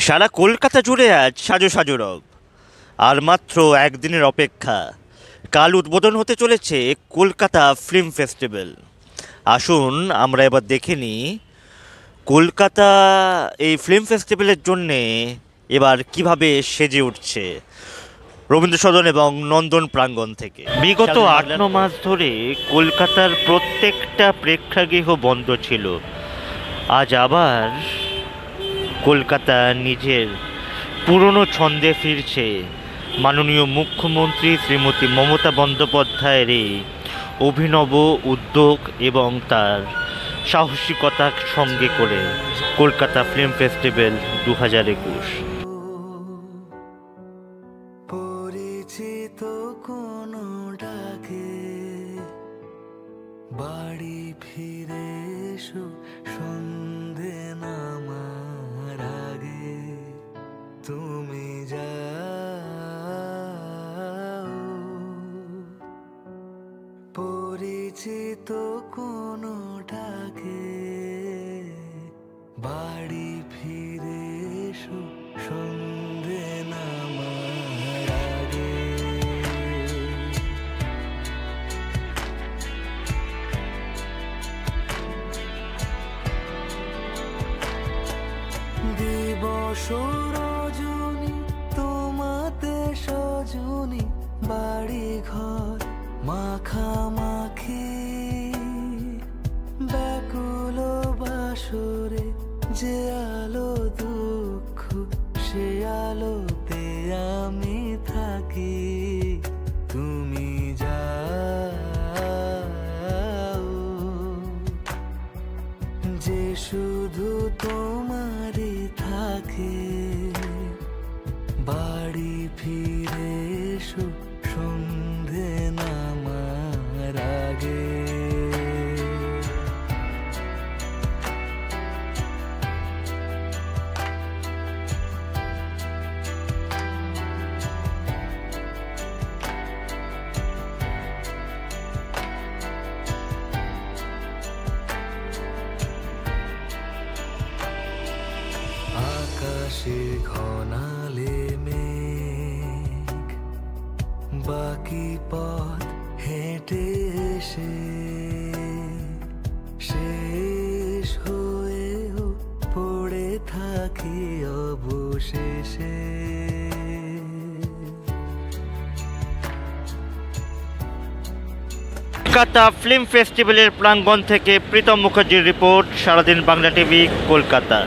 সারা কলকাতা জুড়ে আজ সাজো সাজো রব। আর মাত্র একদিনের অপেক্ষা, কাল উদ্বোধন হতে চলেছে কলকাতা ফিল্ম ফেস্টিভ্যাল। আসুন আমরা এবার দেখে নিই কলকাতা এই ফিল্ম ফেস্টিভ্যালের জন্যে এবার কিভাবে সেজে উঠছে রবীন্দ্র সদন এবং নন্দন প্রাঙ্গণ থেকে। বিগত 8-9 মাস ধরে কলকাতার প্রত্যেকটা প্রেক্ষাগৃহ বন্ধ ছিল। আজ আবার কলকাতা নিজের পুরনো ছন্দে ফিরছে। মাননীয় মুখ্যমন্ত্রী শ্রীমতী মমতা বন্দ্যোপাধ্যায়ের এই অভিনব উদ্যোগ এবং তার সাহসিকতার সঙ্গে করে কলকাতা ফিল্ম ফেস্টিভ্যাল 2021। পরিচিত কোনো ডাকে বাড়ি ফিরে এসো, সন্ধে নামার আগে তুমি যাও। পরিচিত কোনো ডাকে বাড়ি ফিরে এসো, সন্ধে নামার আগে। দিবস রজনী তোমাতে সজনী, বাড়ি ঘর মাখামাখি, ব্যাকুল বাসরে যে আলো দুঃখ সে আলোতে আমি থাকি। তুমি যাও যে শুধু তোমারই থাকে, বাড়ি ফিরে এসো, সন্ধে নামার আগে। আকাশে ঘনালে মেঘ, বাকি পথ হেঁটে এসে শেষ হয়েও পড়ে থাকি অবশেষে। কলকাতা ফিল্ম ফেস্টিভ্যালের প্রাঙ্গণ থেকে প্রীতম মুখার্জির রিপোর্ট, সারাদিন বাংলা টিভি, কলকাতা।